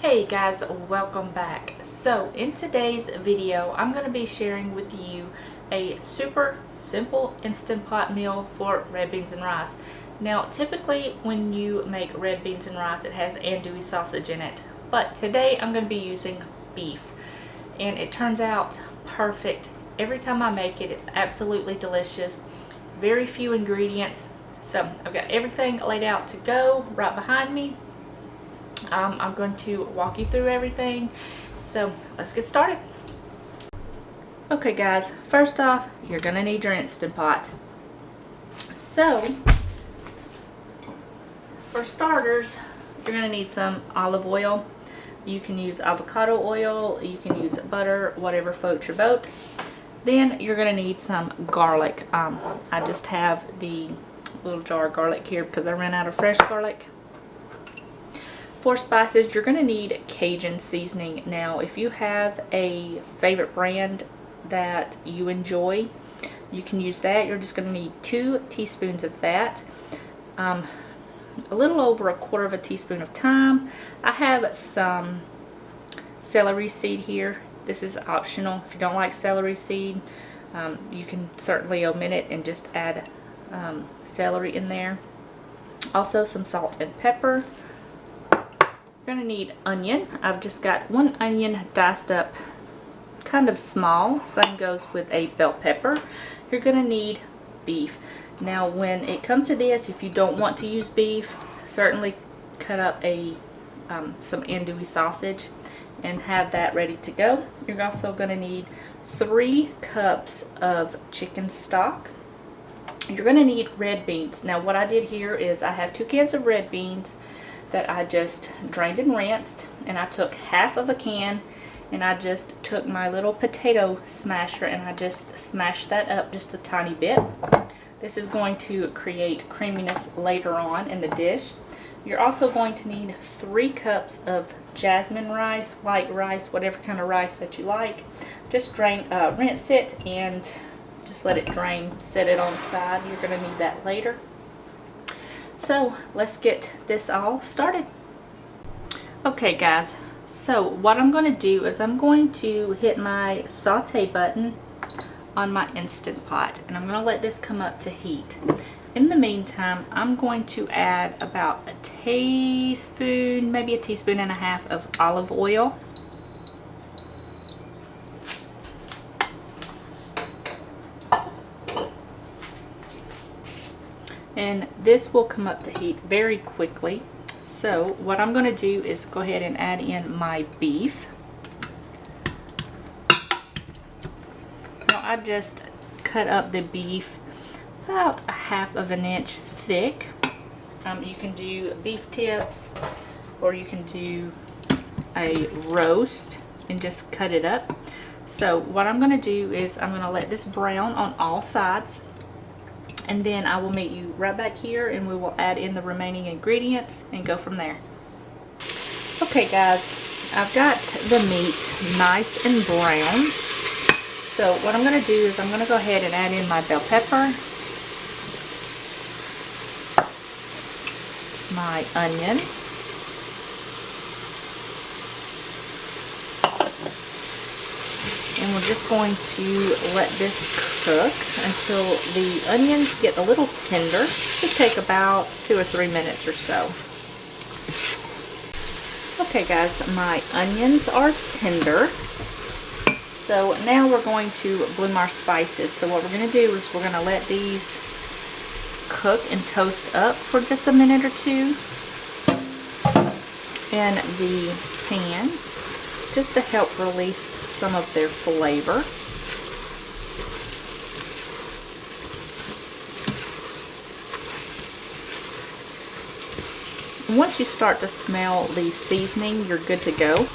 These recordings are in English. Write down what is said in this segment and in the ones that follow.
Hey guys, welcome back. So in today's video I'm going to be sharing with you a super simple instant pot meal for red beans and rice. Now typically when you make red beans and rice it has andouille sausage in it, but today I'm going to be using beef and it turns out perfect. Every time I make it, it's absolutely delicious. Very few ingredients. So I've got everything laid out to go right behind me. I'm going to walk you through everything, so let's get started. Okay guys, first off you're going to need your Instant Pot. So for starters you're going to need some olive oil. You can use avocado oil, you can use butter, whatever floats your boat. Then you're going to need some garlic. I just have the little jar of garlic here because I ran out of fresh garlic. For spices, you're going to need Cajun seasoning. Now, if you have a favorite brand that you enjoy, you can use that. You're just going to need 2 teaspoons of that. A little over 1/4 teaspoon of thyme. I have some celery seed here. This is optional. If you don't like celery seed, you can certainly omit it and just add celery in there. Also some salt and pepper. You're going to need onion. I've just got 1 onion diced up kind of small. Same goes with a bell pepper. You're going to need beef. Now when it comes to this, if you don't want to use beef, certainly cut up some andouille sausage and have that ready to go. You're also going to need 3 cups of chicken stock. You're going to need red beans. Now what I did here is I have 2 cans of red beans that I just drained and rinsed, and I took half of a can and I just took my little potato smasher and I just smashed that up just a tiny bit. This is going to create creaminess later on in the dish. You're also going to need 3 cups of jasmine rice, white rice, whatever kind of rice that you like. Just rinse it and just let it drain, set it on the side. You're going to need that later. So let's get this all started. Okay guys, so what I'm going to do is I'm going to hit my saute button on my Instant Pot and I'm going to let this come up to heat. In the meantime, I'm going to add about a teaspoon, maybe a teaspoon and a half of olive oil. And this will come up to heat very quickly. So what I'm going to do is go ahead and add in my beef. Now I just cut up the beef about 1/2 inch thick. You can do beef tips or you can do a roast and just cut it up. So what I'm going to do is I'm going to let this brown on all sides. And then I will meet you right back here and we will add in the remaining ingredients and go from there. Okay guys, I've got the meat nice and brown. So what I'm going to do is I'm going to go ahead and add in my bell pepper, my onion, and we're just going to let this cook until the onions get a little tender. It should take about 2 or 3 minutes or so. Okay guys, my onions are tender. So now we're going to bloom our spices. So what we're going to do is we're going to let these cook and toast up for just a minute or 2 in the pan, just to help release some of their flavor. Once you start to smell the seasoning, you're good to go.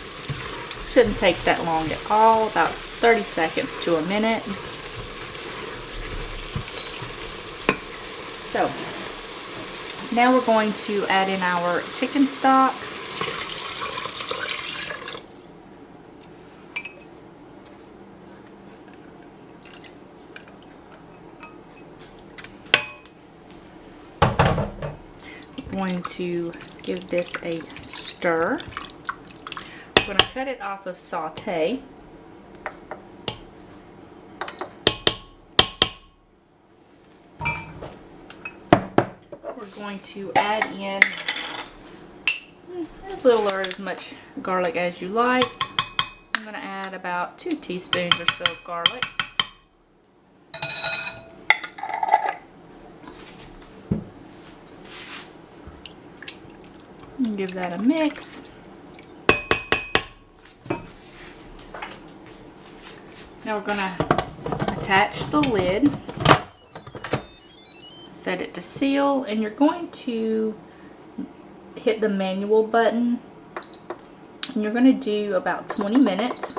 Shouldn't take that long at all, about 30 seconds to a minute. So now we're going to add in our chicken stock. Going to give this a stir. going to cut it off of saute. We're going to add in as little or as much garlic as you like. I'm going to add about 2 teaspoons or so of garlic. And give that a mix. Now we're going to attach the lid, set it to seal, and you're going to hit the manual button, and you're going to do about 20 minutes,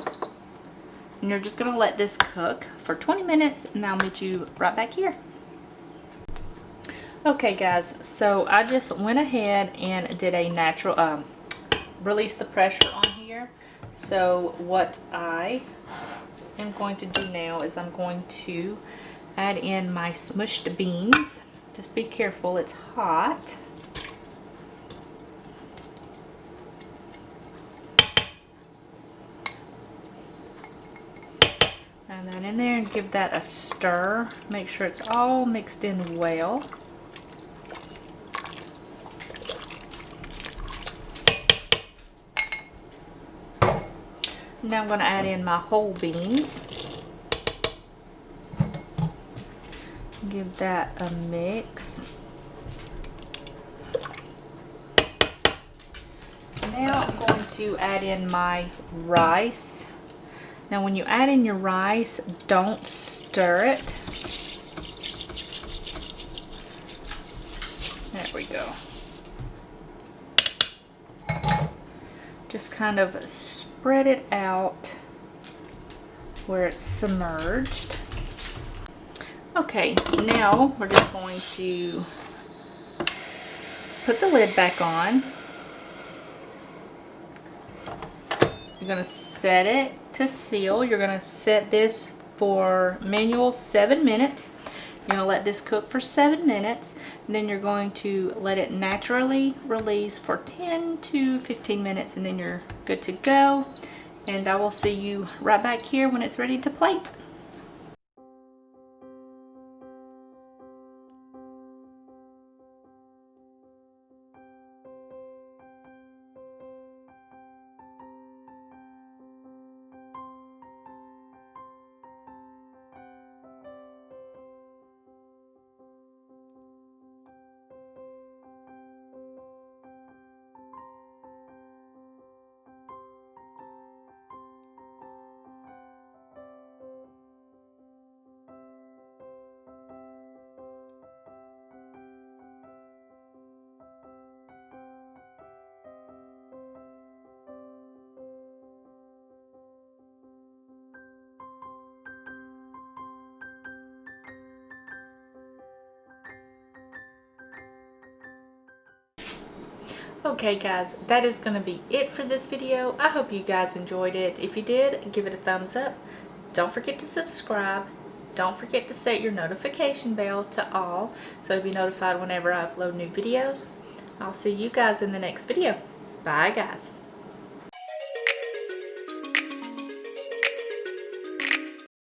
and you're just going to let this cook for 20 minutes, and I'll meet you right back here. Okay guys, so I just went ahead and did a natural release the pressure on here. So what I am going to do now is I'm going to add in my smushed beans. Just be careful, it's hot. Add that in there and give that a stir. Make sure it's all mixed in well. Now I'm going to add in my whole beans. Give that a mix. Now I'm going to add in my rice. Now when you add in your rice, don't stir it. There we go. Just kind of spread it out where it's submerged. Okay, now we're just going to put the lid back on. You're going to set it to seal. You're going to set this for manual 7 minutes. You're going to let this cook for 7 minutes. And then you're going to let it naturally release for 10 to 15 minutes, and then you're good to go. And I will see you right back here when it's ready to plate. Okay guys, that is going to be it for this video. I hope you guys enjoyed it. If you did, give it a thumbs up. Don't forget to subscribe. Don't forget to set your notification bell to all so you'll be notified whenever I upload new videos. I'll see you guys in the next video. Bye guys.